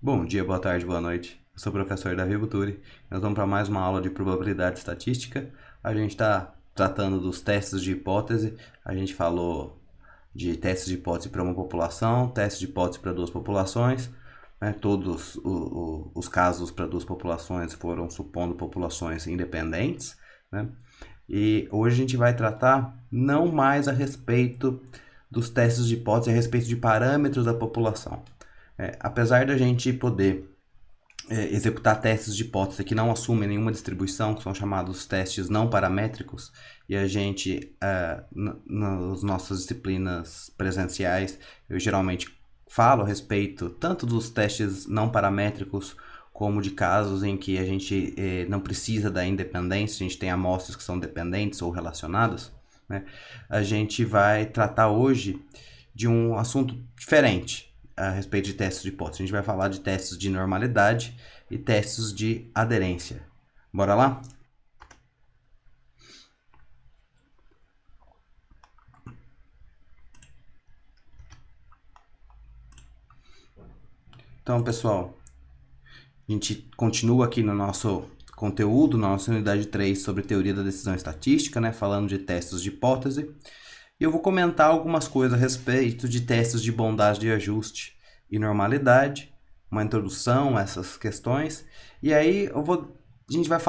Bom dia, boa tarde, boa noite. Eu sou o professor Davi Buturi. Nós vamos para mais uma aula de probabilidade estatística. A gente está tratando dos testes de hipótese. A gente falou de testes de hipótese para uma população, testes de hipótese para duas populações. Todos os casos para duas populações foram supondo populações independentes, né? E hoje a gente vai tratar não mais a respeito dos testes de hipótese, a respeito de parâmetros da população. Apesar da gente poder executar testes de hipótese que não assumem nenhuma distribuição, que são chamados testes não paramétricos, e a gente, nas nossas disciplinas presenciais, eu geralmente falo a respeito tanto dos testes não paramétricos, como de casos em que a gente não precisa da independência, a gente tem amostras que são dependentes ou relacionadas, né? A gente vai tratar hoje de um assunto diferente a respeito de testes de hipótese. A gente vai falar de testes de normalidade e testes de aderência. Bora lá? Então, pessoal, a gente continua aqui no nosso conteúdo, na nossa unidade 3 sobre teoria da decisão estatística, né, falando de testes de hipótese. E eu vou comentar algumas coisas a respeito de testes de bondade de ajuste e normalidade, uma introdução a essas questões. E aí a gente vai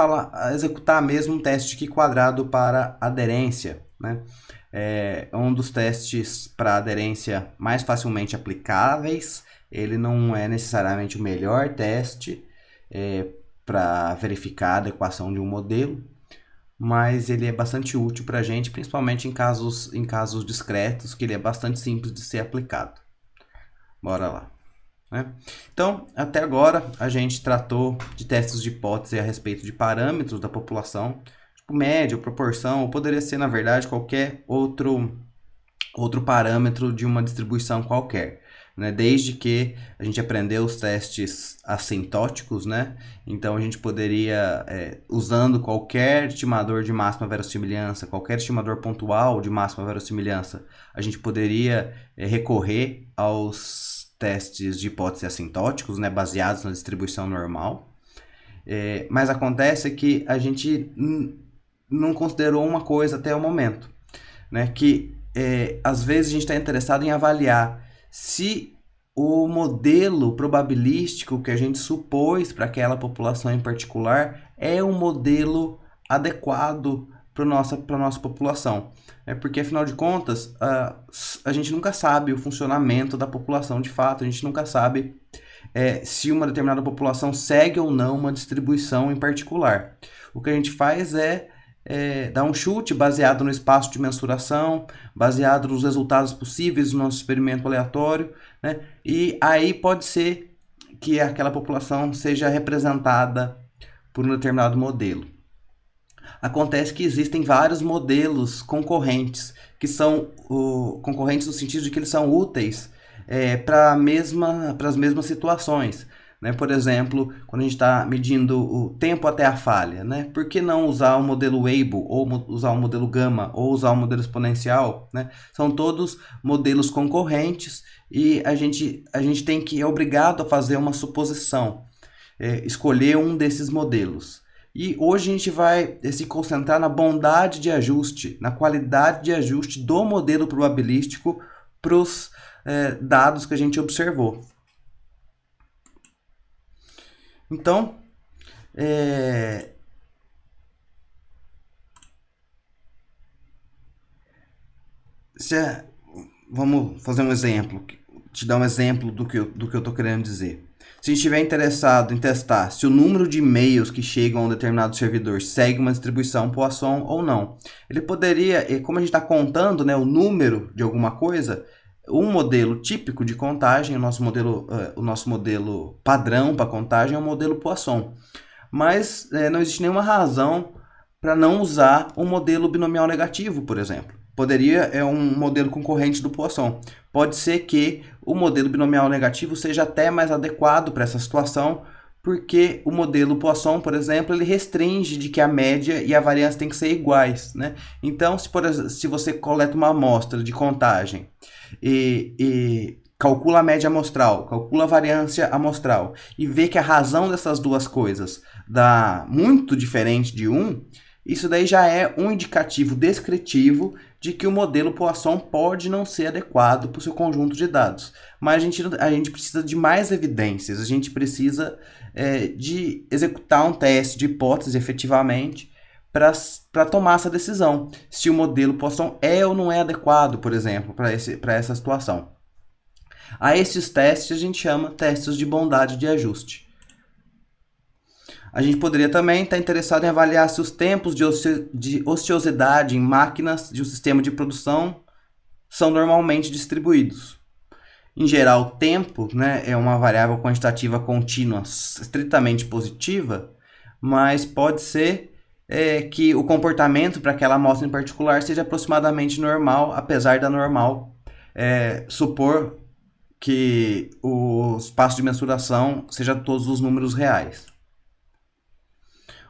executar mesmo um teste de Q² para aderência, né? É um dos testes para aderência mais facilmente aplicáveis. Ele não é necessariamente o melhor teste para verificar a adequação de um modelo, mas ele é bastante útil para a gente, principalmente em casos discretos, que ele é bastante simples de ser aplicado. Bora lá, né? Então, até agora, a gente tratou de testes de hipótese a respeito de parâmetros da população, tipo média, proporção, ou poderia ser, na verdade, qualquer outro parâmetro de uma distribuição qualquer, né? Desde que a gente aprendeu os testes assintóticos, né? Então a gente poderia, usando qualquer estimador de máxima verossimilhança, qualquer estimador pontual de máxima verossimilhança, a gente poderia recorrer aos testes de hipótese assintóticos, né? Baseados na distribuição normal. Mas acontece que a gente não considerou uma coisa até o momento, né? Que às vezes a gente está interessado em avaliar se o modelo probabilístico que a gente supôs para aquela população em particular é um modelo adequado para a nossa população. Porque, afinal de contas, a gente nunca sabe o funcionamento da população de fato, a gente nunca sabe se uma determinada população segue ou não uma distribuição em particular. O que a gente faz dar um chute baseado no espaço de mensuração, baseado nos resultados possíveis do nosso experimento aleatório, né? E aí pode ser que aquela população seja representada por um determinado modelo. Acontece que existem vários modelos concorrentes, que são concorrentes no sentido de que eles são úteis para as mesmas situações. Né? Por exemplo, quando a gente está medindo o tempo até a falha, né? Por que não usar o modelo Weibull, ou usar o modelo Gama, ou usar o modelo exponencial? Né? São todos modelos concorrentes e a gente é obrigado a fazer uma suposição, escolher um desses modelos. E hoje a gente vai se concentrar na bondade de ajuste, na qualidade de ajuste do modelo probabilístico para os dados que a gente observou. Então, vamos fazer um exemplo, te dar um exemplo do que eu estou querendo dizer. Se a gente estiver interessado em testar se o número de e-mails que chegam a um determinado servidor segue uma distribuição Poisson ou não, ele poderia, como a gente está contando, né, o número de alguma coisa, um modelo típico de contagem, o nosso modelo padrão para contagem é o modelo Poisson. Mas não existe nenhuma razão para não usar um modelo binomial negativo, por exemplo. Poderia um modelo concorrente do Poisson. Pode ser que o modelo binomial negativo seja até mais adequado para essa situação, porque o modelo Poisson, por exemplo, ele restringe de que a média e a variância têm que ser iguais, né? Então, se você coleta uma amostra de contagem e calcula a média amostral, calcula a variância amostral e vê que a razão dessas duas coisas dá muito diferente de um, isso daí já é um indicativo descritivo de que o modelo Poisson pode não ser adequado para o seu conjunto de dados. Mas a gente precisa de mais evidências, a gente precisa de executar um teste de hipótese efetivamente para tomar essa decisão, se o modelo Poisson é ou não é adequado, por exemplo, para essa situação. A esses testes a gente chama testes de bondade de ajuste. A gente poderia também estar interessado em avaliar se os tempos de ociosidade em máquinas de um sistema de produção são normalmente distribuídos. Em geral, o tempo, né, é uma variável quantitativa contínua estritamente positiva, mas pode ser que o comportamento para aquela amostra em particular seja aproximadamente normal, apesar da normal supor que o espaço de mensuração seja todos os números reais.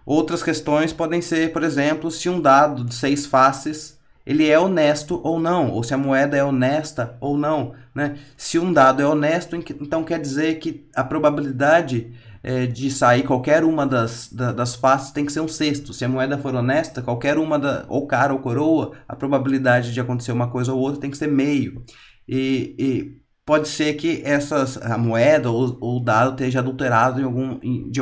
Outras questões podem ser, por exemplo, se um dado de 6 faces ele é honesto ou não, ou se a moeda é honesta ou não, né? Se um dado é honesto, então quer dizer que a probabilidade de sair qualquer uma das faces tem que ser um sexto. Se a moeda for honesta, qualquer uma, ou cara ou coroa, a probabilidade de acontecer uma coisa ou outra tem que ser meio. E pode ser que a moeda ou o dado esteja adulterado de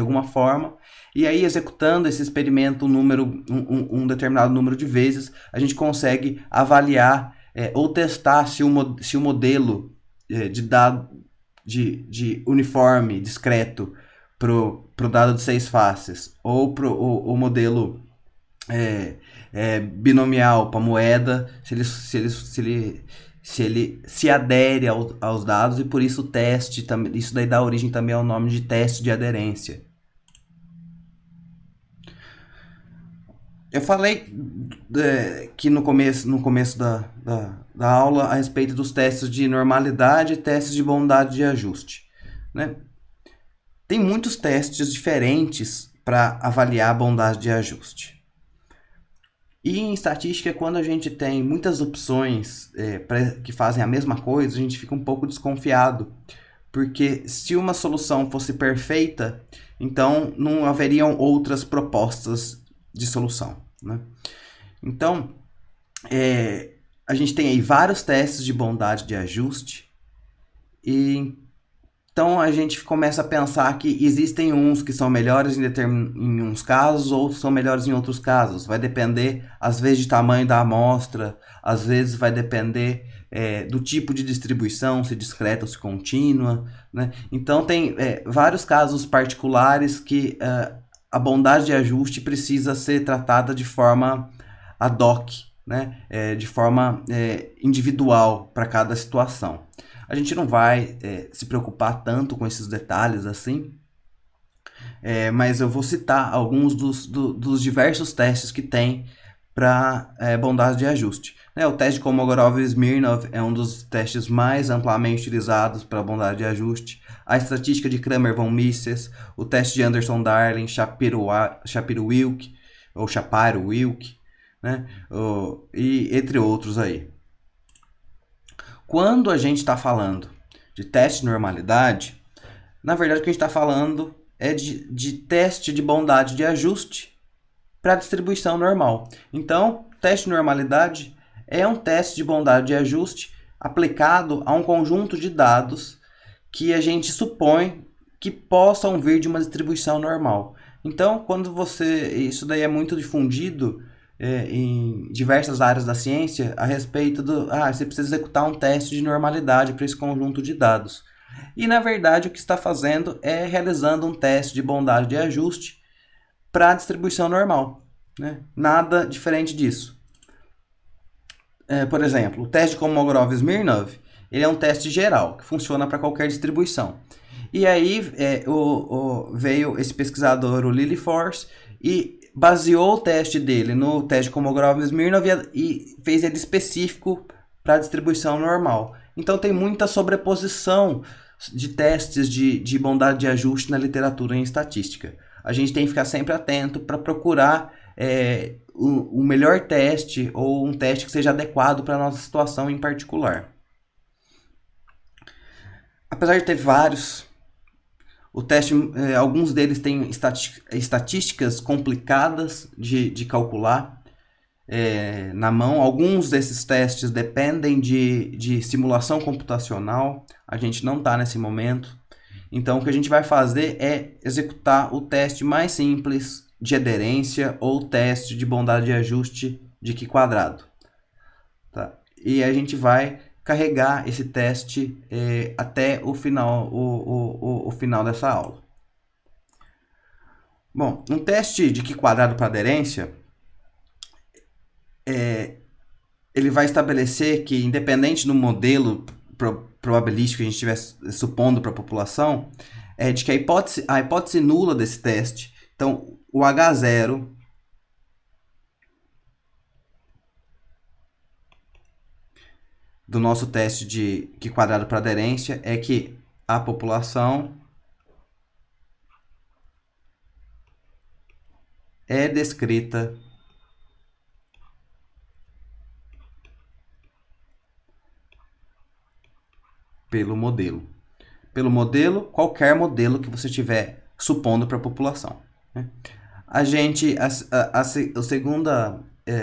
alguma forma. E aí, executando esse experimento um determinado número de vezes, a gente consegue avaliar ou testar se o modelo de dado de uniforme discreto para o dado de 6 faces ou para o modelo binomial para a moeda, se ele se adere aos dados, e por isso o teste, isso daí dá origem também ao nome de teste de aderência. Eu falei que no começo da aula a respeito dos testes de normalidade e testes de bondade de ajuste, né? Tem muitos testes diferentes para avaliar a bondade de ajuste. E em estatística, quando a gente tem muitas opções que fazem a mesma coisa, a gente fica um pouco desconfiado. Porque se uma solução fosse perfeita, então não haveriam outras propostas de solução, né? Então, a gente tem aí vários testes de bondade de ajuste, e então a gente começa a pensar que existem uns que são melhores em uns casos, outros são melhores em outros casos. Vai depender, às vezes, de tamanho da amostra, às vezes vai depender do tipo de distribuição, se discreta ou se contínua, né? Então tem vários casos particulares que a bondade de ajuste precisa ser tratada de forma ad hoc, né? De forma individual para cada situação. A gente não vai se preocupar tanto com esses detalhes assim, mas eu vou citar alguns dos diversos testes que tem para bondade de ajuste. O teste de Kolmogorov-Smirnov é um dos testes mais amplamente utilizados para bondade de ajuste. A estatística de Kramer-von Mises, o teste de Anderson-Darling, Shapiro-Wilk, ou Shapiro-Wilk, né? E entre outros aí. Quando a gente está falando de teste de normalidade, na verdade o que a gente está falando é de teste de bondade de ajuste para distribuição normal. Então, teste de normalidade é um teste de bondade de ajuste aplicado a um conjunto de dados que a gente supõe que possam vir de uma distribuição normal. Então, isso daí é muito difundido em diversas áreas da ciência a respeito você precisa executar um teste de normalidade para esse conjunto de dados. E, na verdade, o que está fazendo é realizando um teste de bondade de ajuste para a distribuição normal, né? Nada diferente disso. Por exemplo, o teste de Kolmogorov-Smirnov, ele é um teste geral, que funciona para qualquer distribuição. E aí veio esse pesquisador, o Lilliefors, e baseou o teste dele no teste de Kolmogorov-Smirnov e fez ele específico para a distribuição normal. Então tem muita sobreposição de testes de bondade de ajuste na literatura em estatística. A gente tem que ficar sempre atento para procurar o melhor teste ou um teste que seja adequado para a nossa situação em particular. apesar de ter vários, o teste, alguns deles têm estatísticas complicadas de calcular na mão. Alguns desses testes dependem de simulação computacional. A gente não está nesse momento. Então, o que a gente vai fazer é executar o teste mais simples de aderência ou o teste de bondade de ajuste de Q². Tá? E a gente vai carregar esse teste até o final, o final dessa aula. Bom, um teste de Q² para aderência, ele vai estabelecer que, independente do modelo probabilístico que a gente estiver supondo para a população, de que a hipótese nula desse teste, então o H0 do nosso teste de Q² para aderência é que a população é descrita pelo modelo. Pelo modelo, qualquer modelo que você estiver supondo para a população. Né? A segunda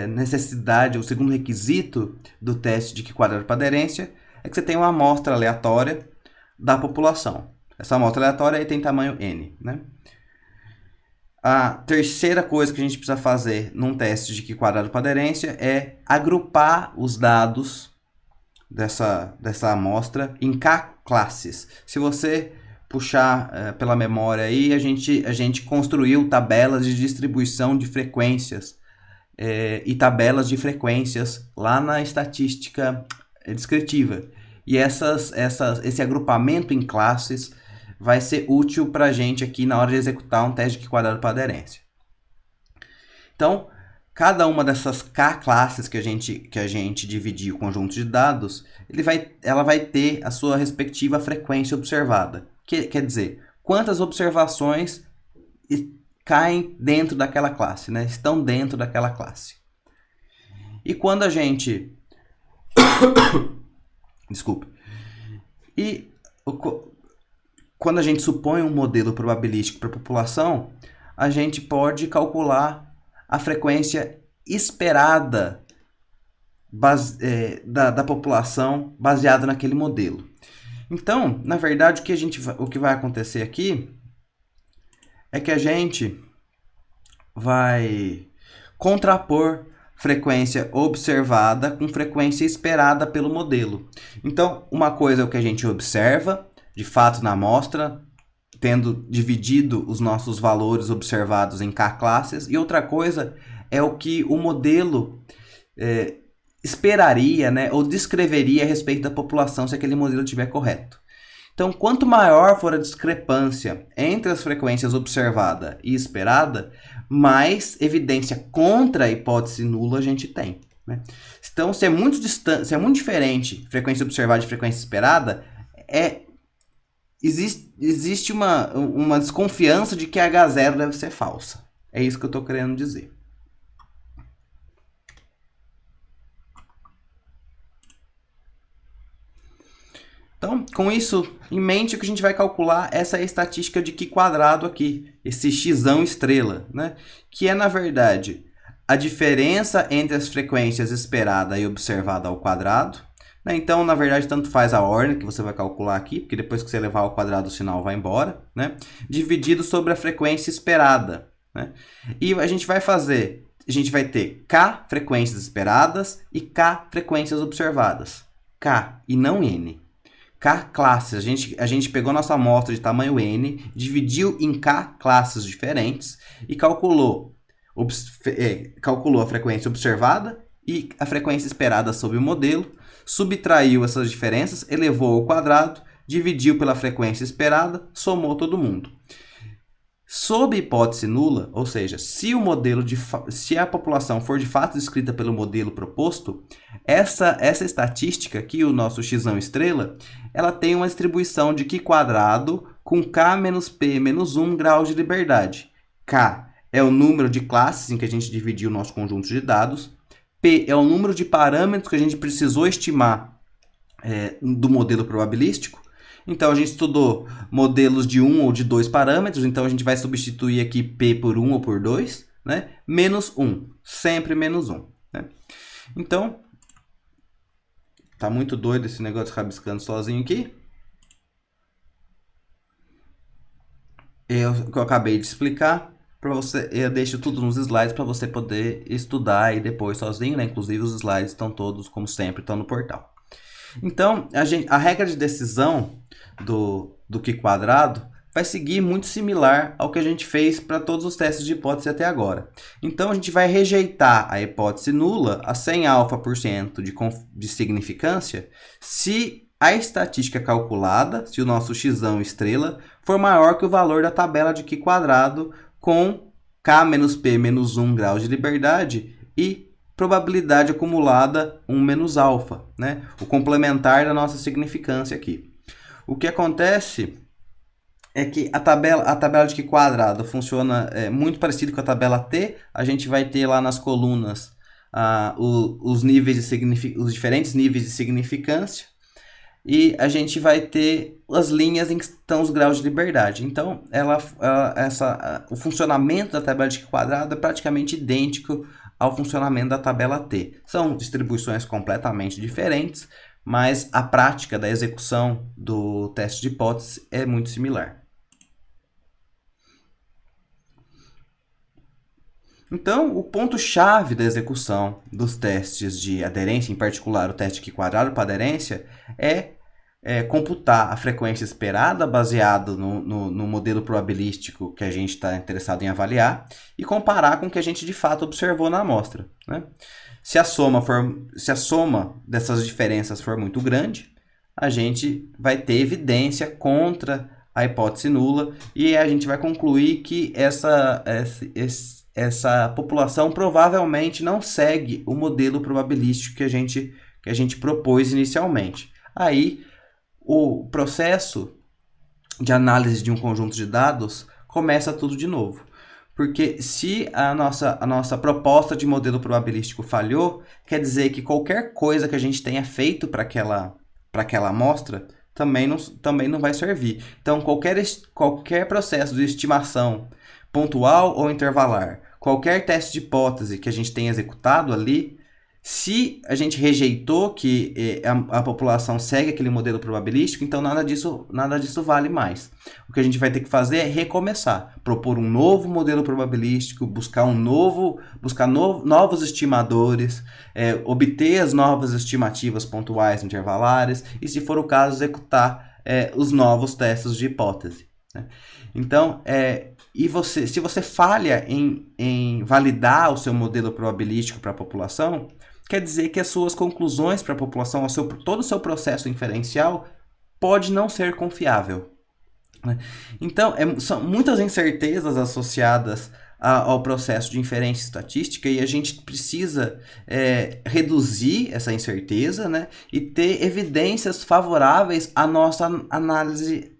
necessidade, o segundo requisito do teste de Q² para aderência é que você tem uma amostra aleatória da população. Essa amostra aleatória aí tem tamanho N. Né? A terceira coisa que a gente precisa fazer num teste de Q² para aderência é agrupar os dados dessa amostra em K classes. Se você puxar pela memória aí, a gente construiu tabelas de distribuição de frequências e tabelas de frequências lá na estatística descritiva. E esse agrupamento em classes vai ser útil para a gente aqui na hora de executar um teste de Q² para aderência. Então, cada uma dessas K classes que a gente dividir o conjunto de dados, ela vai ter a sua respectiva frequência observada. Quer dizer, quantas observações caem dentro daquela classe, né? Estão dentro daquela classe. E quando a gente... Desculpe. E quando a gente supõe um modelo probabilístico para a população, a gente pode calcular a frequência esperada da população baseada naquele modelo. Então, na verdade, o que vai acontecer aqui é que a gente vai contrapor frequência observada com frequência esperada pelo modelo. Então, uma coisa é o que a gente observa, de fato, na amostra, tendo dividido os nossos valores observados em K classes, e outra coisa é o que o modelo esperaria, né, ou descreveria a respeito da população se aquele modelo estiver correto. Então, quanto maior for a discrepância entre as frequências observada e esperada, mais evidência contra a hipótese nula a gente tem. Né? Então, se é muito diferente frequência observada de frequência esperada, existe uma desconfiança de que a H0 deve ser falsa. É isso que eu estou querendo dizer. Então, com isso em mente, o que a gente vai calcular essa estatística de Q² aqui, esse xão estrela, né? Que é, na verdade, a diferença entre as frequências esperada e observada ao quadrado. Né? Então, na verdade, tanto faz a ordem que você vai calcular aqui, porque depois que você levar ao quadrado o sinal vai embora, né? Dividido sobre a frequência esperada. Né? E a gente vai ter K frequências esperadas e K frequências observadas. K e não N. K classes, a gente pegou nossa amostra de tamanho N, dividiu em K classes diferentes e calculou a frequência observada e a frequência esperada sobre o modelo, subtraiu essas diferenças, elevou ao quadrado, dividiu pela frequência esperada, somou todo mundo. Sob hipótese nula, ou seja, se a população for de fato descrita pelo modelo proposto, essa estatística aqui, o nosso xão estrela, ela tem uma distribuição de Q² com K menos P menos 1 graus de liberdade. K é o número de classes em que a gente dividiu o nosso conjunto de dados. P é o número de parâmetros que a gente precisou estimar do modelo probabilístico. Então, a gente estudou modelos de 1 ou de 2 parâmetros, então a gente vai substituir aqui P por 1 ou por 2, né? Menos 1, sempre menos 1, né? Então, tá muito doido esse negócio rabiscando sozinho aqui. O que eu acabei de explicar, para você, eu deixo tudo nos slides para você poder estudar aí depois sozinho, né? Inclusive os slides estão todos, como sempre, estão no portal. Então, a regra de decisão do Q quadrado vai seguir muito similar ao que a gente fez para todos os testes de hipótese até agora. Então, a gente vai rejeitar a hipótese nula a 100 alfa% de significância se a estatística calculada, se o nosso xão estrela, for maior que o valor da tabela de Q quadrado com K menos P menos 1 graus de liberdade e probabilidade acumulada 1 menos alfa, né? O complementar da nossa significância aqui. O que acontece é que a tabela de Q quadrado funciona muito parecido com a tabela T. A gente vai ter lá nas colunas os diferentes níveis de significância. E a gente vai ter as linhas em que estão os graus de liberdade. Então, o funcionamento da tabela de Q quadrado é praticamente idêntico ao funcionamento da tabela T. São distribuições completamente diferentes, mas a prática da execução do teste de hipótese é muito similar. Então, o ponto-chave da execução dos testes de aderência, em particular o teste Q quadrado para aderência, é computar a frequência esperada baseado no modelo probabilístico que a gente está interessado em avaliar e comparar com o que a gente de fato observou na amostra, né? Se a soma dessas diferenças for muito grande, a gente vai ter evidência contra a hipótese nula e a gente vai concluir que essa população provavelmente não segue o modelo probabilístico que a gente propôs inicialmente. Aí, o processo de análise de um conjunto de dados começa tudo de novo. Porque se a nossa proposta de modelo probabilístico falhou, quer dizer que qualquer coisa que a gente tenha feito para aquela amostra também não vai servir. Então, qualquer processo de estimação pontual ou intervalar, qualquer teste de hipótese que a gente tenha executado ali, se a gente rejeitou que a população segue aquele modelo probabilístico, então nada disso vale mais. O que a gente vai ter que fazer é recomeçar, propor um novo modelo probabilístico, buscar novos estimadores, obter as novas estimativas pontuais intervalares e, se for o caso, executar os novos testes de hipótese, né? Então, se você falha em validar o seu modelo probabilístico para a população, quer dizer que as suas conclusões para a população, todo o seu processo inferencial pode não ser confiável, né? Então, são muitas incertezas associadas ao processo de inferência estatística e a gente precisa reduzir essa incerteza, né, e ter evidências favoráveis à nossa análise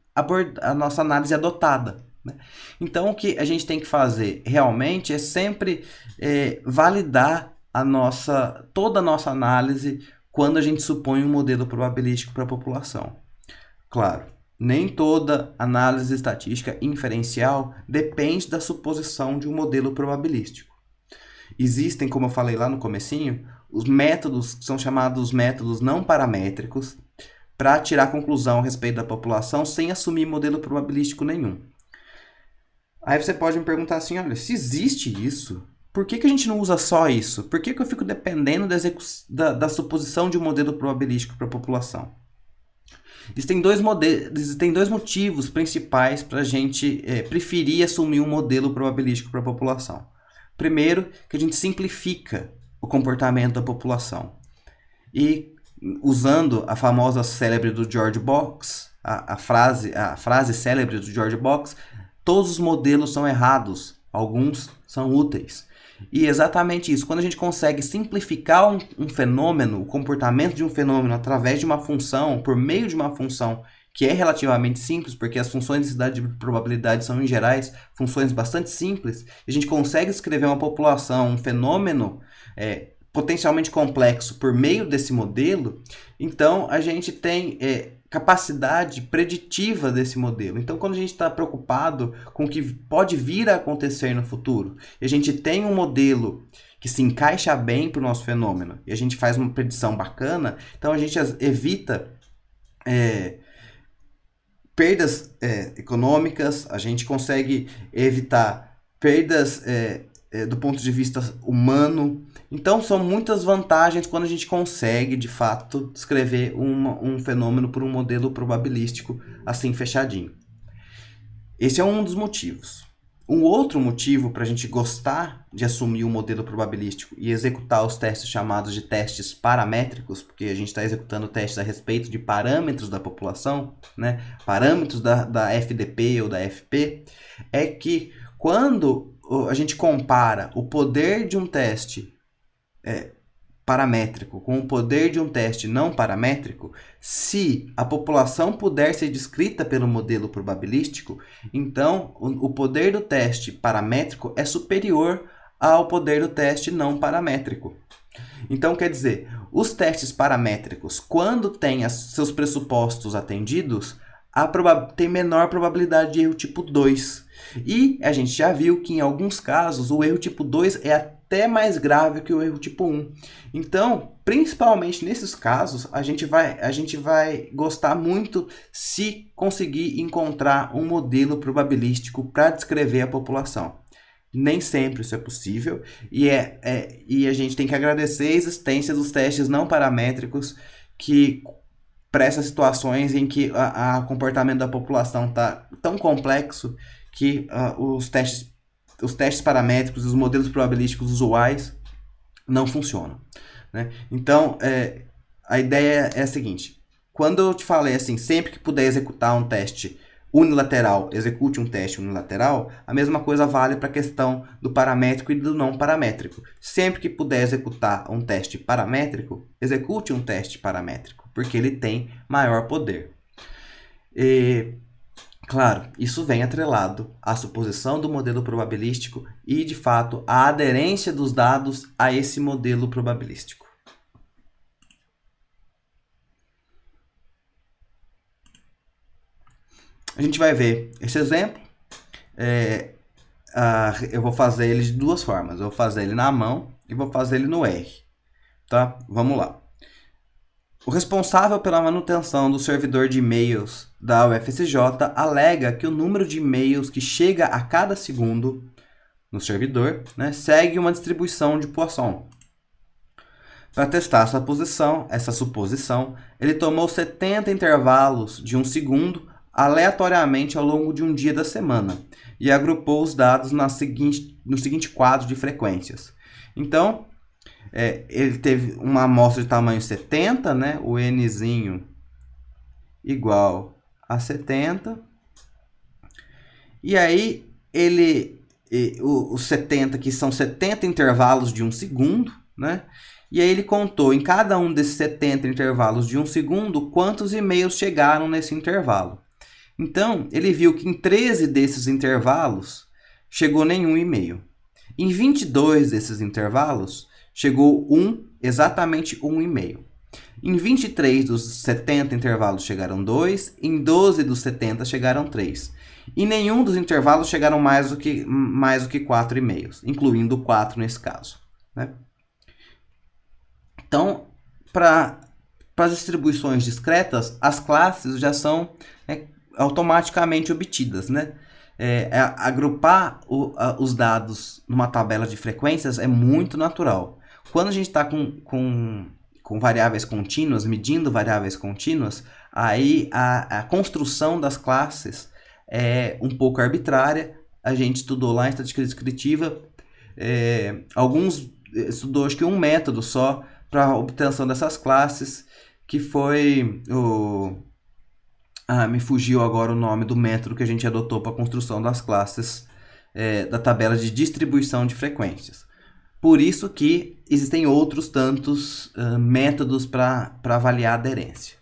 adotada, né? Então, o que a gente tem que fazer realmente é sempre validar toda a nossa análise quando a gente supõe um modelo probabilístico para a população. Claro, nem toda análise estatística inferencial depende da suposição de um modelo probabilístico. Existem, como eu falei lá no comecinho, os métodos que são chamados métodos não paramétricos para tirar conclusão a respeito da população sem assumir modelo probabilístico nenhum. Aí você pode me perguntar assim, olha, se existe isso, por que a gente não usa só isso? Por que eu fico dependendo da suposição de um modelo probabilístico para a população? Existem dois motivos principais para a gente preferir assumir um modelo probabilístico para a população. Primeiro, que a gente simplifica o comportamento da população. E usando a famosa célebre do George Box, a frase célebre do George Box, todos os modelos são errados, alguns são úteis. E exatamente isso, quando a gente consegue simplificar um fenômeno, o comportamento de um fenômeno através de uma função, por meio de uma função que é relativamente simples, porque as funções de densidade de probabilidade são, em geral, funções bastante simples, e a gente consegue escrever uma população, um fenômeno potencialmente complexo por meio desse modelo, então a gente tem capacidade preditiva desse modelo. Então, quando a gente está preocupado com o que pode vir a acontecer no futuro, e a gente tem um modelo que se encaixa bem para o nosso fenômeno, e a gente faz uma predição bacana, então a gente evita perdas econômicas, a gente consegue evitar perdas do ponto de vista humano. Então, são muitas vantagens quando a gente consegue, de fato, descrever um fenômeno por um modelo probabilístico assim fechadinho. Esse é um dos motivos. Um outro motivo para a gente gostar de assumir um modelo probabilístico e executar os testes chamados de testes paramétricos, porque a gente está executando testes a respeito de parâmetros da população, né? Parâmetros da FDP ou da FP, é que quando a gente compara o poder de um teste paramétrico com o poder de um teste não paramétrico, se a população puder ser descrita pelo modelo probabilístico, então o poder do teste paramétrico é superior ao poder do teste não paramétrico. Então, quer dizer, os testes paramétricos, quando têm seus pressupostos atendidos, tem menor probabilidade de erro tipo 2. E a gente já viu que em alguns casos o erro tipo 2 é até mais grave que o erro tipo 1. Então, principalmente nesses casos, a gente vai gostar muito se conseguir encontrar um modelo probabilístico para descrever a população. Nem sempre isso é possível, e a gente tem que agradecer a existência dos testes não paramétricos que para essas situações em que o comportamento da população está tão complexo que os testes paramétricos e os modelos probabilísticos usuais não funcionam, né? Então, a ideia é a seguinte: quando eu te falei assim, sempre que puder executar um teste unilateral, execute um teste unilateral, a mesma coisa vale para a questão do paramétrico e do não paramétrico. Sempre que puder executar um teste paramétrico, execute um teste paramétrico, porque ele tem maior poder. Claro, isso vem atrelado à suposição do modelo probabilístico e, de fato, à aderência dos dados a esse modelo probabilístico. A gente vai ver esse exemplo. Eu vou fazer ele de duas formas. Eu vou fazer ele na mão e vou fazer ele no R. Tá? Vamos lá. O responsável pela manutenção do servidor de e-mails da UFSJ alega que o número de e-mails que chega a cada segundo no servidor, né, segue uma distribuição de Poisson. Para testar essa suposição, ele tomou 70 intervalos de 1 segundo aleatoriamente ao longo de um dia da semana e agrupou os dados no seguinte quadro de frequências. Então, ele teve uma amostra de tamanho 70, né? O nzinho igual a 70. E aí, os 70, que são 70 intervalos de 1 segundo, né? E aí ele contou em cada um desses 70 intervalos de 1 segundo quantos e-mails chegaram nesse intervalo. Então, ele viu que em 13 desses intervalos chegou nenhum e-mail. Em 22 desses intervalos, chegou exatamente um e-mail. Em 23 dos 70 intervalos chegaram 2, em 12 dos 70 chegaram 3. Em nenhum dos intervalos chegaram mais do que 4 e-mails, incluindo 4 nesse caso, né? Então, para as distribuições discretas, as classes já são automaticamente obtidas, né? Agrupar os dados numa tabela de frequências é muito natural. Quando a gente está com variáveis contínuas, medindo variáveis contínuas, aí a construção das classes é um pouco arbitrária. A gente estudou lá em estatística descritiva, alguns estudou acho que um método só para a obtenção dessas classes, que foi me fugiu agora o nome do método que a gente adotou para a construção das classes da tabela de distribuição de frequências. Por isso que existem outros tantos métodos para avaliar a aderência.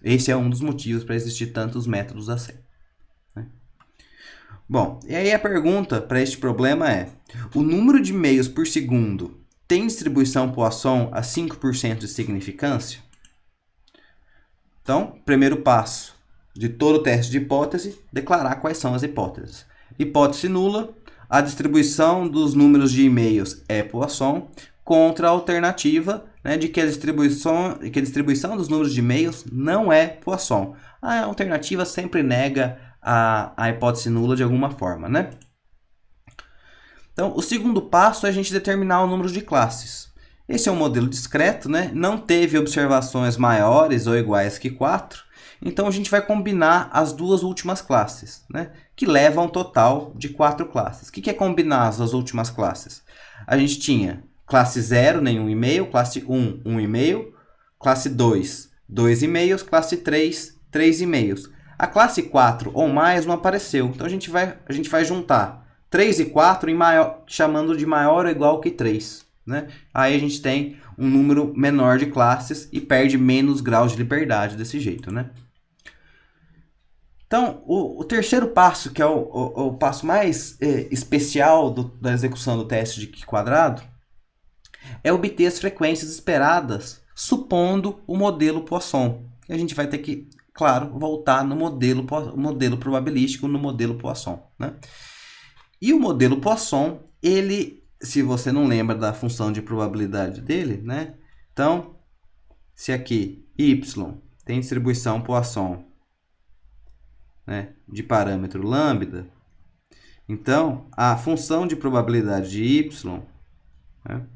Esse é um dos motivos para existir tantos métodos assim, né? Bom, e aí a pergunta para este problema é: o número de e-mails por segundo tem distribuição Poisson a 5% de significância? Então, primeiro passo de todo teste de hipótese, declarar quais são as hipóteses. Hipótese nula, a distribuição dos números de e-mails é Poisson, contra a alternativa, né, de que a distribuição dos números de e-mails não é Poisson. A alternativa sempre nega a hipótese nula de alguma forma, né? Então, o segundo passo é a gente determinar o número de classes. Esse é um modelo discreto, né? Não teve observações maiores ou iguais que 4. Então, a gente vai combinar as duas últimas classes, né? Que levam a um total de 4 classes. O que é combinar as duas últimas classes? A gente tinha classe 0, nenhum e-mail, classe 1, 1 e-mail, classe 2, 2 e-mails, classe 3, 3 e-mails. A classe 4 ou mais não apareceu, então a gente vai juntar 3 e 4 chamando de maior ou igual que 3. Né? Aí a gente tem um número menor de classes e perde menos graus de liberdade desse jeito. Né? Então, o terceiro passo, que é o passo mais especial da execução do teste de Q quadrado, é obter as frequências esperadas supondo o modelo Poisson. E a gente vai ter que, claro, voltar no modelo probabilístico, no modelo Poisson. Né? E o modelo Poisson, ele, se você não lembra da função de probabilidade dele, né? Então, se aqui y tem distribuição Poisson, né, de parâmetro lambda, então a função de probabilidade de y, né,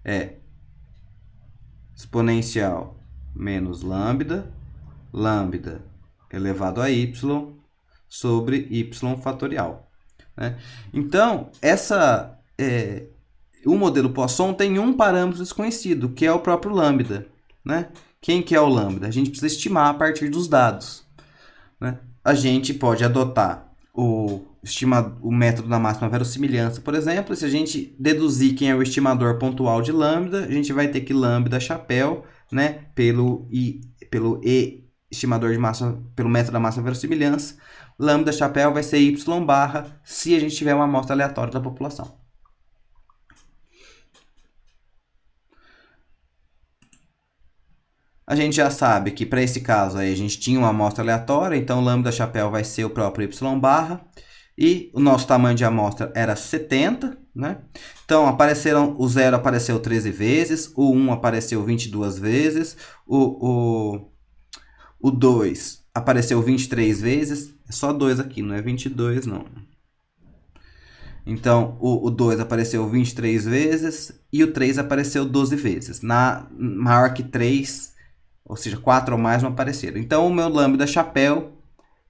é exponencial menos lambda elevado a y sobre y fatorial. Né? Então, o modelo Poisson tem um parâmetro desconhecido, que é o próprio lambda. Né? Quem que é o lambda? A gente precisa estimar a partir dos dados. Né? A gente pode adotar o método da máxima verossimilhança, por exemplo. Se a gente deduzir quem é o estimador pontual de lambda, a gente vai ter que lambda chapéu, né, pelo estimador de máxima, pelo método da máxima verossimilhança, lambda chapéu vai ser y barra se a gente tiver uma amostra aleatória da população. A gente já sabe que para esse caso aí a gente tinha uma amostra aleatória, então lambda chapéu vai ser o próprio y barra. E o nosso tamanho de amostra era 70, né? Então, o 0 apareceu 13 vezes, o 1 apareceu 22 vezes, o 2 apareceu 23 vezes, é só 2 aqui, não é 22 não. Então, o 2 apareceu 23 vezes e o 3 apareceu 12 vezes. Maior que 3, ou seja, 4 ou mais não apareceram. Então, o meu lambda chapéu,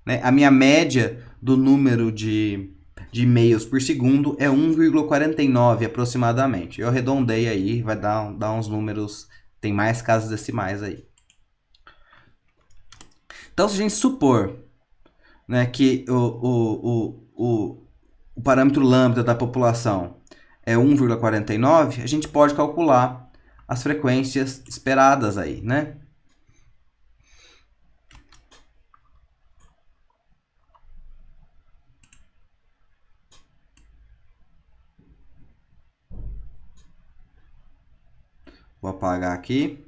né, a minha média do número de e-mails por segundo é 1,49 aproximadamente. Eu arredondei aí, vai dar uns números, tem mais casas decimais aí. Então, se a gente supor, né, que o parâmetro lambda da população é 1,49, a gente pode calcular as frequências esperadas aí, né? Vou apagar aqui.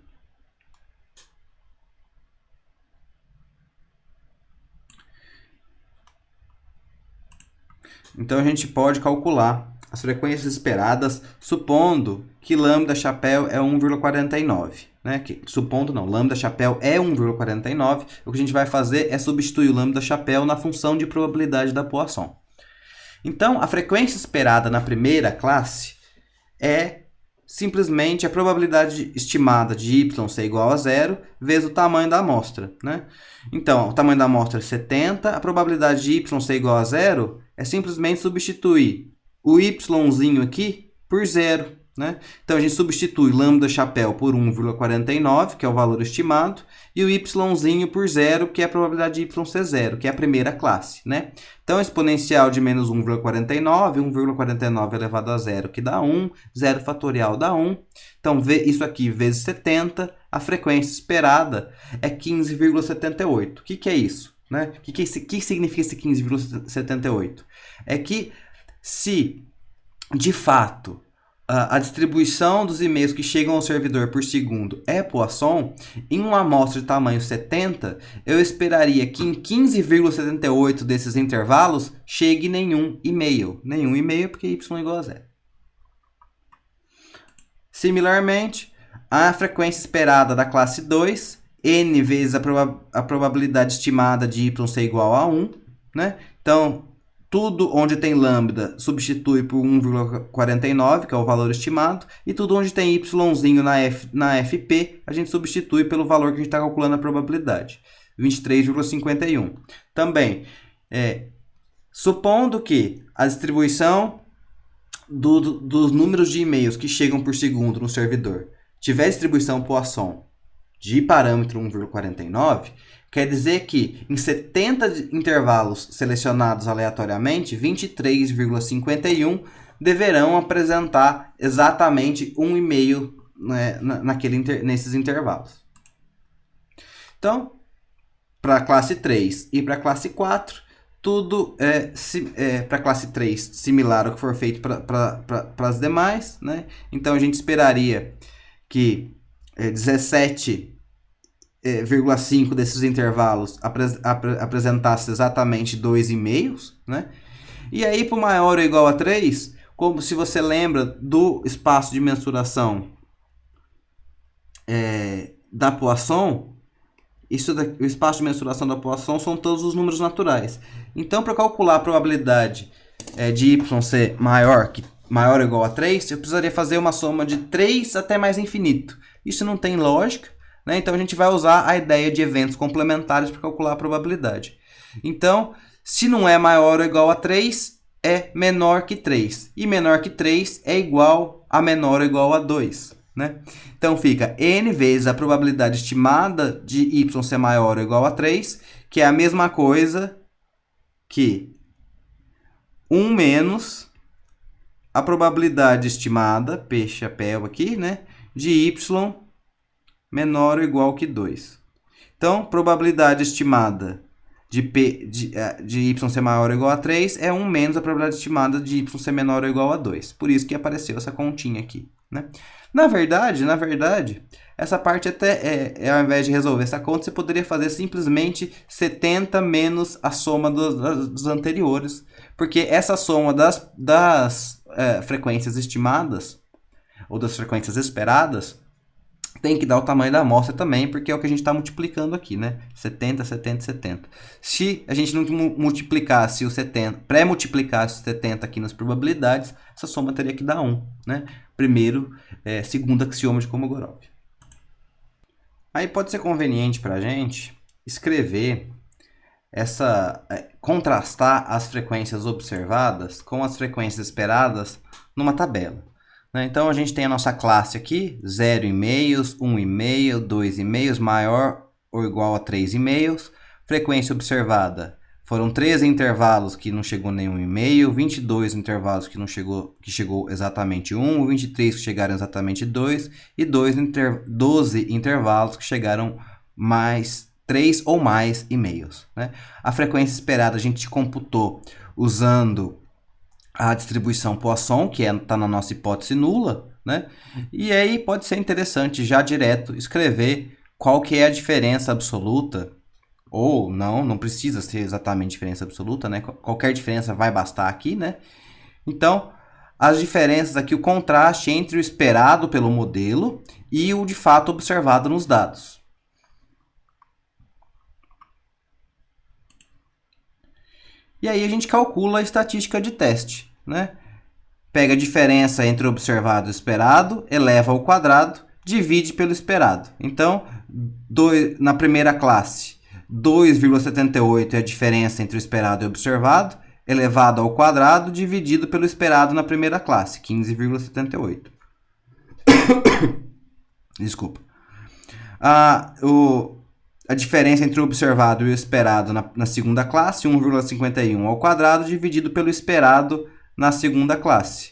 Então, a gente pode calcular as frequências esperadas, supondo que lambda chapéu é 1,49. Né? Supondo não, lambda chapéu é 1,49. O que a gente vai fazer é substituir o lambda chapéu na função de probabilidade da Poisson. Então, a frequência esperada na primeira classe é simplesmente a probabilidade estimada de y ser igual a 0 vezes o tamanho da amostra. Né? Então, o tamanho da amostra é 70, a probabilidade de y ser igual a 0 é simplesmente substituir o yzinho aqui por 0. Né? Então, a gente substitui lambda chapéu por 1,49, que é o valor estimado, e o yzinho por 0, que é a probabilidade de y ser 0, que é a primeira classe. Né? Então, exponencial de menos 1,49, 1,49 elevado a 0, que dá 1, 0 fatorial dá 1. Então, isso aqui vezes 70, a frequência esperada é 15,78. O que é isso? Né? O que significa esse 15,78? É que se, de fato, a distribuição dos e-mails que chegam ao servidor por segundo é Poisson, em uma amostra de tamanho 70, eu esperaria que em 15,78 desses intervalos chegue nenhum e-mail. Nenhum e-mail porque y igual a 0. Similarmente, a frequência esperada da classe 2, n vezes a probabilidade estimada de y ser igual a 1, né? Então, tudo onde tem lambda substitui por 1,49, que é o valor estimado, e tudo onde tem yzinho na FP, a gente substitui pelo valor que a gente está calculando a probabilidade, 23,51. Também, supondo que a distribuição dos números de e-mails que chegam por segundo no servidor tiver distribuição Poisson de parâmetro 1,49, quer dizer que em 70 intervalos selecionados aleatoriamente, 23,51 deverão apresentar exatamente um e-mail, né, nesses intervalos. Então, para a classe 3 e para a classe 4, tudo para a classe 3 similar ao que for feito para as demais, né? Então, a gente esperaria que 17,5 desses intervalos apresentasse exatamente 2 e-mails, né? E aí, para o maior ou igual a 3, como se você lembra do espaço de mensuração da Poisson, o espaço de mensuração da Poisson são todos os números naturais. Então, para calcular a probabilidade de y ser maior ou igual a 3, eu precisaria fazer uma soma de 3 até mais infinito. Isso não tem lógica, né? Então, a gente vai usar a ideia de eventos complementares para calcular a probabilidade. Então, se não é maior ou igual a 3, é menor que 3. E menor que 3 é igual a menor ou igual a 2. Né? Então, fica n vezes a probabilidade estimada de y ser maior ou igual a 3, que é a mesma coisa que 1 menos a probabilidade estimada, p chapéu aqui, né, de y menor ou igual que 2. Então, probabilidade estimada de y ser maior ou igual a 3 é 1 menos a probabilidade estimada de y ser menor ou igual a 2. Por isso que apareceu essa continha aqui, né? Na verdade, essa parte até ao invés de resolver essa conta, você poderia fazer simplesmente 70 menos a soma dos anteriores, porque essa soma das frequências estimadas, ou das frequências esperadas, tem que dar o tamanho da amostra também, porque é o que a gente está multiplicando aqui, né? 70, 70, 70. Se a gente não multiplicasse o 70, pré-multiplicasse o 70 aqui nas probabilidades, essa soma teria que dar 1, né? Segundo axioma de Kolmogorov. Aí pode ser conveniente para a gente escrever contrastar as frequências observadas com as frequências esperadas numa tabela. Então, a gente tem a nossa classe aqui, 0 e-mails, 1 e-mail, 2 e-mails, maior ou igual a 3 e-mails. Frequência observada, foram 13 intervalos que não chegou nenhum e-mail, 22 intervalos que chegou exatamente 1, 23 que chegaram exatamente 2, e 12 intervalos que chegaram mais 3 ou mais e-mails, né? A frequência esperada a gente computou usando a distribuição Poisson, que está na nossa hipótese nula, né? E aí pode ser interessante já direto escrever qual que é a diferença absoluta, ou não precisa ser exatamente diferença absoluta, né? Qualquer diferença vai bastar aqui, né? Então, as diferenças aqui, o contraste entre o esperado pelo modelo e o de fato observado nos dados. E aí a gente calcula a estatística de teste, né? Pega a diferença entre o observado e o esperado, eleva ao quadrado, divide pelo esperado. Então, na primeira classe, 2,78 é a diferença entre o esperado e o observado, elevado ao quadrado, dividido pelo esperado na primeira classe, 15,78. Desculpa. A diferença entre o observado e o esperado na segunda classe, 1,51 ao quadrado, dividido pelo esperado na segunda classe,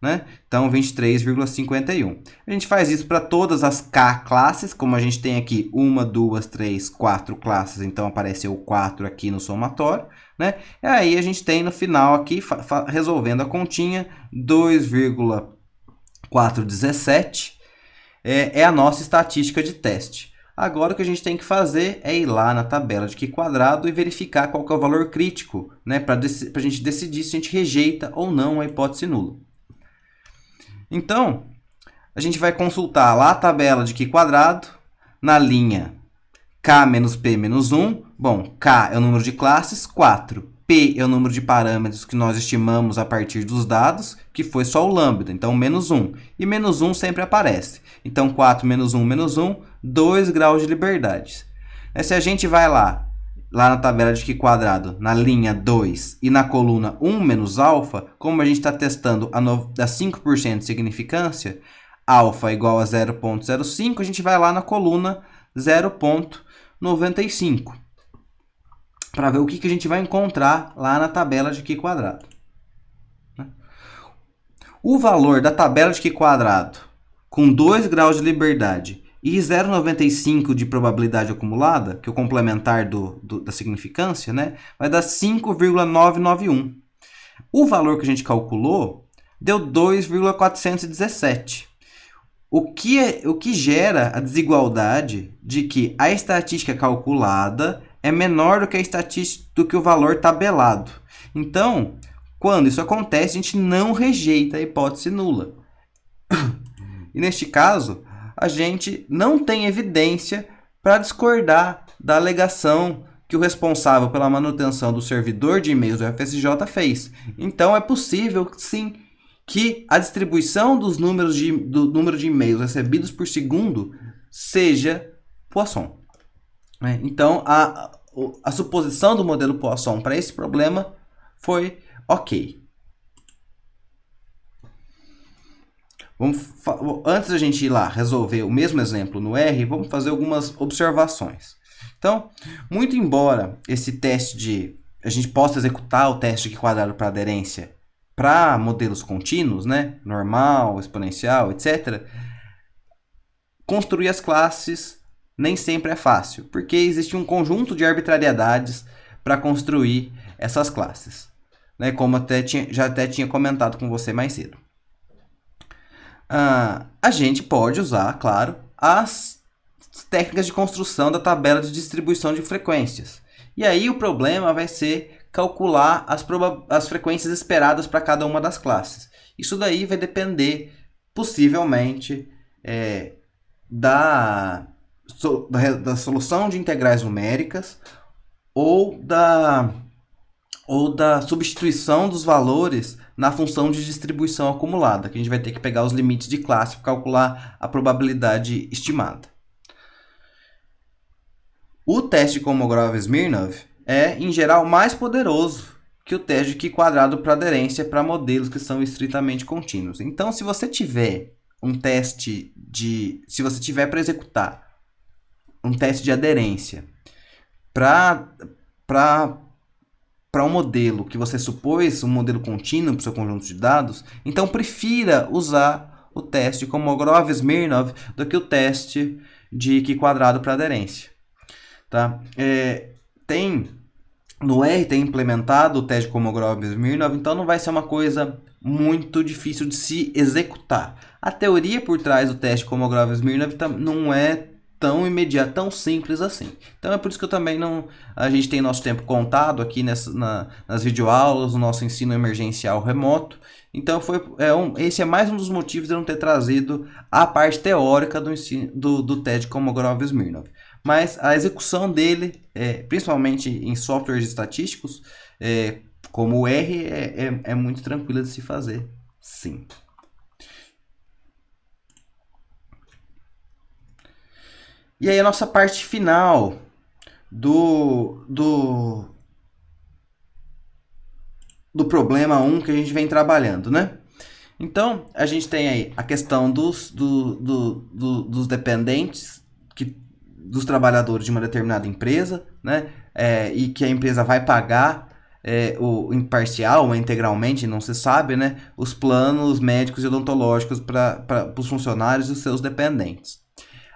né? Então, 23,51. A gente faz isso para todas as K classes, como a gente tem aqui 1, 2, 3, 4 classes, então apareceu 4 aqui no somatório, né? E aí a gente tem no final aqui, resolvendo a continha, 2,81 4,17 é a nossa estatística de teste. Agora o que a gente tem que fazer é ir lá na tabela de Q quadrado e verificar qual que é o valor crítico, né, para a gente decidir se a gente rejeita ou não a hipótese nula. Então, a gente vai consultar lá a tabela de Q quadrado, na linha K menos P menos 1. Bom, K é o número de classes, 4. P é o número de parâmetros que nós estimamos a partir dos dados, que foi só o lambda, então menos 1. E menos 1 sempre aparece. Então, 4 menos 1, 2 graus de liberdade. Se a gente vai lá na tabela de Q quadrado, na linha 2 e na coluna 1 menos alfa, como a gente está testando a 5% de significância, alfa igual a 0,05, a gente vai lá na coluna 0,95 para ver o que a gente vai encontrar lá na tabela de Q quadrado. O valor da tabela de Q quadrado com 2 graus de liberdade e 0,95 de probabilidade acumulada, que é o complementar da significância, né, vai dar 5,991. O valor que a gente calculou deu 2,417. O que gera a desigualdade de que a estatística calculada é menor do que a estatística do que o valor tabelado. Então, quando isso acontece, a gente não rejeita a hipótese nula. E neste caso, a gente não tem evidência para discordar da alegação que o responsável pela manutenção do servidor de e-mails do FSJ fez. Então, é possível, sim, que a distribuição do número de e-mails recebidos por segundo seja Poisson. Então, a suposição do modelo Poisson para esse problema foi ok. Antes da gente ir lá resolver o mesmo exemplo no R, vamos fazer algumas observações. Então, muito embora esse teste a gente possa executar o teste de Q quadrado para aderência para modelos contínuos, né, normal, exponencial, etc., construir as classes nem sempre é fácil, porque existe um conjunto de arbitrariedades para construir essas classes, né, como já tinha comentado com você mais cedo. A gente pode usar, claro, as técnicas de construção da tabela de distribuição de frequências. E aí o problema vai ser calcular as frequências esperadas para cada uma das classes. Isso daí vai depender, possivelmente, da solução de integrais numéricas ou da substituição dos valores na função de distribuição acumulada, que a gente vai ter que pegar os limites de classe para calcular a probabilidade estimada. O teste de Kolmogorov-Smirnov é, em geral, mais poderoso que o teste de Q quadrado para aderência para modelos que são estritamente contínuos. Então, se você tiver para executar um teste de aderência para um modelo que você supôs um modelo contínuo para o seu conjunto de dados, então prefira usar o teste de Kolmogorov-Smirnov do que o teste de Q quadrado para aderência. Tá? No R tem implementado o teste de Kolmogorov-Smirnov, então não vai ser uma coisa muito difícil de se executar. A teoria por trás do teste de Kolmogorov-Smirnov não é tão imediata, tão simples assim. Então é por isso que a gente tem nosso tempo contado aqui nas videoaulas, no nosso ensino emergencial remoto. Então esse é mais um dos motivos de eu não ter trazido a parte teórica do teste de Kolmogorov-Smirnov. Mas a execução dele, principalmente em softwares estatísticos, como o R, é muito tranquila de se fazer, sim. E aí a nossa parte final do problema 1 que a gente vem trabalhando, né? Então, a gente tem aí a questão dos dependentes, dos trabalhadores de uma determinada empresa, né? E que a empresa vai pagar em parcial ou integralmente, não se sabe, né? Os planos médicos e odontológicos para os funcionários e os seus dependentes.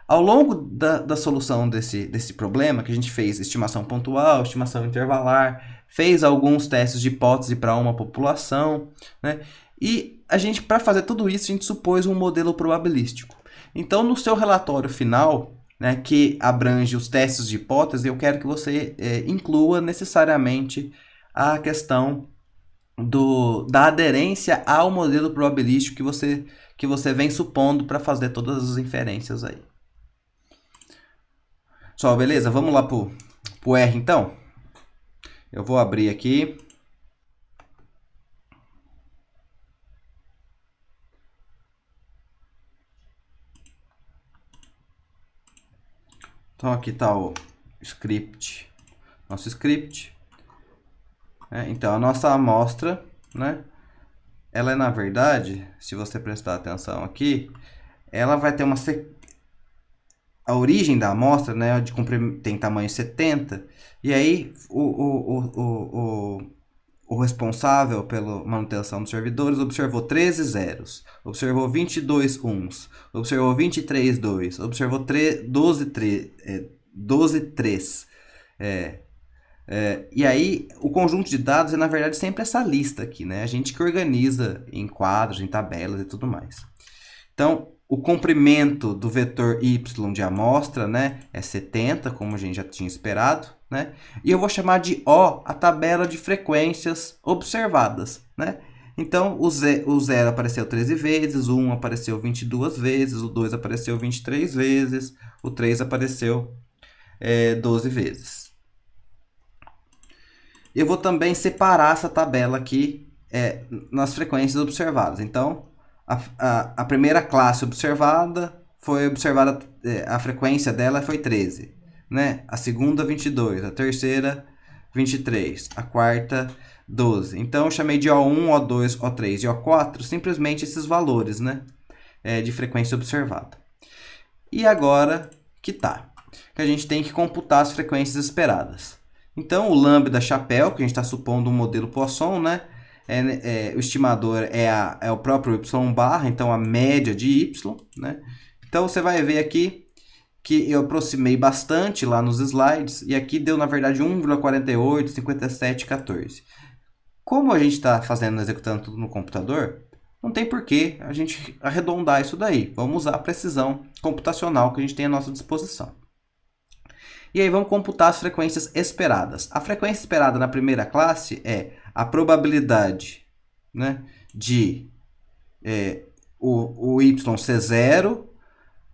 Ao longo da solução desse problema, que a gente fez estimação pontual, estimação intervalar, fez alguns testes de hipótese para uma população, né? E para fazer tudo isso, a gente supôs um modelo probabilístico. Então, no seu relatório final, né, que abrange os testes de hipótese, eu quero que você inclua necessariamente a questão da aderência ao modelo probabilístico que você vem supondo para fazer todas as inferências aí. Pessoal, beleza? Vamos lá pro R, então? Eu vou abrir aqui. Então, aqui está o script, nosso script. Então, a nossa amostra, né? Ela é, na verdade, se você prestar atenção aqui, ela vai ter a origem da amostra, né, tem tamanho 70, e aí o responsável pela manutenção dos servidores observou 13 zeros, observou 22 uns, observou 23 2, observou 12 3. E aí, o conjunto de dados é, na verdade, sempre essa lista aqui, né? A gente que organiza em quadros, em tabelas e tudo mais. Então, o comprimento do vetor y de amostra, né, é 70, como a gente já tinha esperado, né? E eu vou chamar de O a tabela de frequências observadas, né? Então, o 0 apareceu 13 vezes, o 1 apareceu 22 vezes, o 2 apareceu 23 vezes, o 3 apareceu 12 vezes. Eu vou também separar essa tabela aqui nas frequências observadas. Então, a primeira classe observada foi observada, a frequência dela foi 13. Né? A segunda, 22. A terceira, 23. A quarta, 12. Então, eu chamei de O1, O2, O3 e O4 simplesmente esses valores, né? De frequência observada. E agora que a gente tem que computar as frequências esperadas. Então, o lambda chapéu, que a gente está supondo um modelo Poisson, né? O estimador é o próprio y barra, então a média de y, né? Então, você vai ver aqui que eu aproximei bastante lá nos slides, e aqui deu, na verdade, 1,48, 57, 14. Como a gente está executando tudo no computador, não tem por que a gente arredondar isso daí. Vamos usar a precisão computacional que a gente tem à nossa disposição. E aí vamos computar as frequências esperadas. A frequência esperada na primeira classe é a probabilidade, né, de o y ser 0,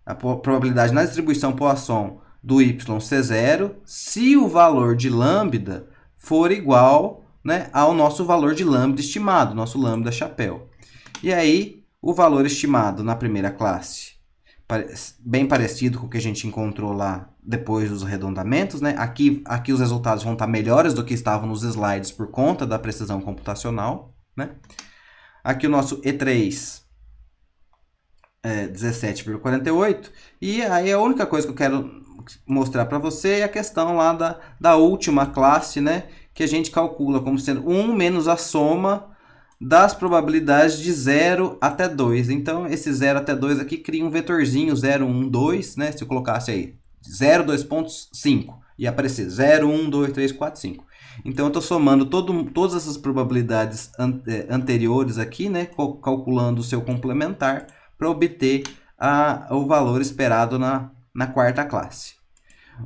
a probabilidade na distribuição Poisson do y ser 0, se o valor de lambda for igual, né, ao nosso valor de lambda estimado, nosso lambda chapéu. E aí, o valor estimado na primeira classe, bem parecido com o que a gente encontrou lá depois dos arredondamentos, né? Aqui os resultados vão estar melhores do que estavam nos slides por conta da precisão computacional, né? Aqui o nosso E3 é 17,48. E aí a única coisa que eu quero mostrar para você é a questão lá da última classe, né? Que a gente calcula como sendo 1 menos a soma das probabilidades de 0 até 2. Então, esse 0 até 2 aqui cria um vetorzinho 0, 1, 2, né? Se eu colocasse aí 0, 2 pontos, 5. Ia aparecer 0, 1, 2, 3, 4, 5. Então, eu estou somando todas essas probabilidades anteriores aqui, né? Calculando o seu complementar para obter o valor esperado na quarta classe.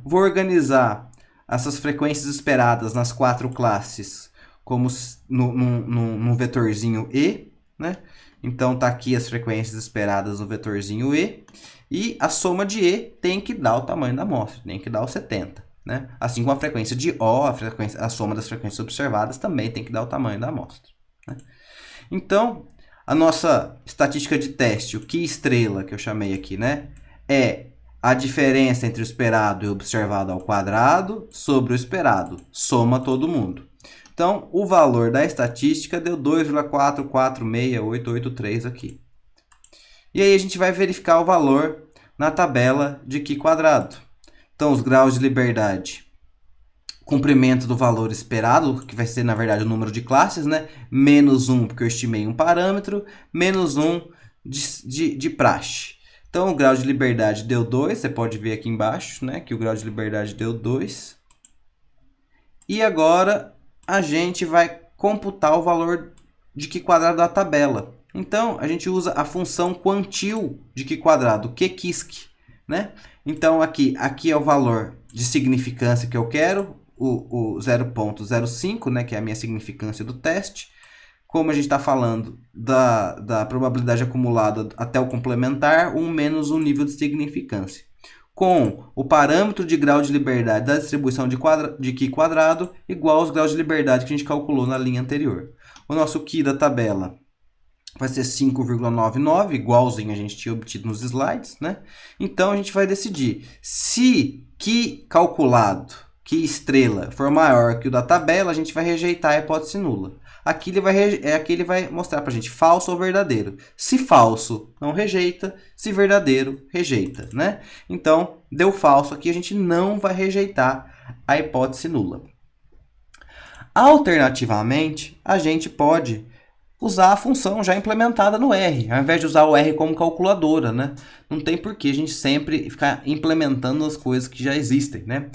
Vou organizar essas frequências esperadas nas 4 classes como num vetorzinho E, né? Então, tá aqui as frequências esperadas no vetorzinho E. E a soma de E tem que dar o tamanho da amostra, tem que dar o 70. Né? Assim como a frequência de O, a soma das frequências observadas também tem que dar o tamanho da amostra. Né? Então, a nossa estatística de teste, o Q estrela que eu chamei aqui, né? É a diferença entre o esperado e o observado ao quadrado sobre o esperado. Soma todo mundo. Então, o valor da estatística deu 2,446883 aqui. E aí a gente vai verificar o valor na tabela de Q quadrado. Então, os graus de liberdade. Comprimento do valor esperado, que vai ser, na verdade, o número de classes, né? Menos 1, porque eu estimei um parâmetro, menos 1 de praxe. Então, o grau de liberdade deu 2, você pode ver aqui embaixo, né? Que o grau de liberdade deu 2. E agora a gente vai computar o valor de Q quadrado da tabela. Então, a gente usa a função quantil de Q quadrado, QQISC, né? Então, aqui é o valor de significância que eu quero, o 0,05, né, que é a minha significância do teste. Como a gente está falando da probabilidade acumulada até o complementar, 1 menos o nível de significância. Com o parâmetro de grau de liberdade da distribuição de Q quadrado igual aos graus de liberdade que a gente calculou na linha anterior. O nosso Q da tabela vai ser 5,99, igualzinho a gente tinha obtido nos slides, né? Então, a gente vai decidir se Q calculado, Q estrela, for maior que o da tabela, a gente vai rejeitar a hipótese nula. Aqui ele vai mostrar para a gente falso ou verdadeiro. Se falso, não rejeita. Se verdadeiro, rejeita, né? Então, deu falso aqui, a gente não vai rejeitar a hipótese nula. Alternativamente, a gente pode usar a função já implementada no R, ao invés de usar o R como calculadora, né? Não tem por que a gente sempre ficar implementando as coisas que já existem, né?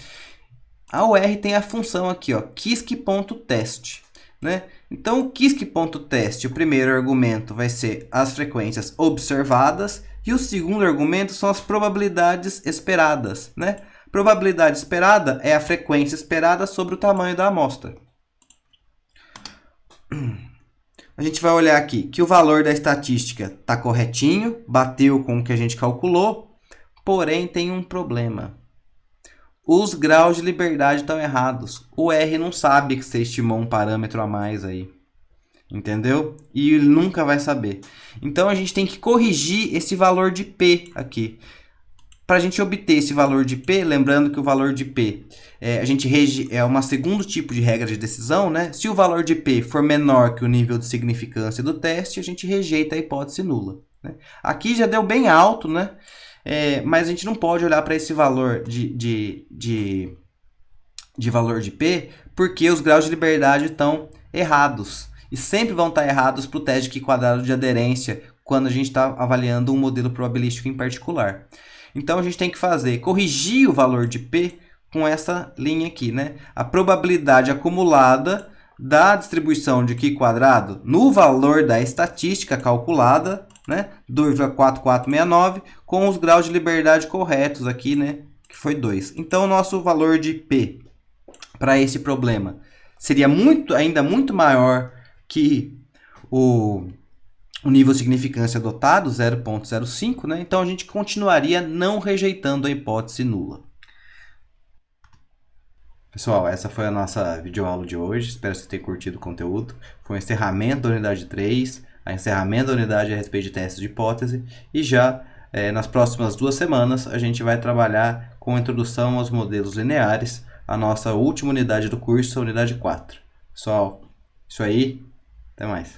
A OR tem a função aqui, ó, QISC.test, né? Então, o QISC.test, o primeiro argumento vai ser as frequências observadas e o segundo argumento são as probabilidades esperadas, né? Probabilidade esperada é a frequência esperada sobre o tamanho da amostra. A gente vai olhar aqui que o valor da estatística está corretinho, bateu com o que a gente calculou, porém tem um problema. Os graus de liberdade estão errados. O R não sabe que você estimou um parâmetro a mais aí. Entendeu? E ele nunca vai saber. Então, a gente tem que corrigir esse valor de P aqui. Para a gente obter esse valor de P, lembrando que o valor de P é um segundo tipo de regra de decisão, né? Se o valor de P for menor que o nível de significância do teste, a gente rejeita a hipótese nula, né? Aqui já deu bem alto, né? Mas a gente não pode olhar para esse valor de valor de P, porque os graus de liberdade estão errados. E sempre vão estar errados para o teste de Q quadrado de aderência, quando a gente está avaliando um modelo probabilístico em particular. Então, a gente tem que corrigir o valor de P com essa linha aqui, né? A probabilidade acumulada da distribuição de Q quadrado no valor da estatística calculada, né? 2,4469, com os graus de liberdade corretos aqui, né? Que foi 2. Então, o nosso valor de P para esse problema seria ainda muito maior que o nível de significância adotado, 0,05, né? Então, a gente continuaria não rejeitando a hipótese nula. Pessoal, essa foi a nossa videoaula de hoje. Espero que vocês tenham curtido o conteúdo. Foi o encerramento da unidade 3, o encerramento da unidade a respeito de testes de hipótese. E já nas próximas 2 semanas, a gente vai trabalhar com a introdução aos modelos lineares, a nossa última unidade do curso, a unidade 4. Pessoal, isso aí. Até mais.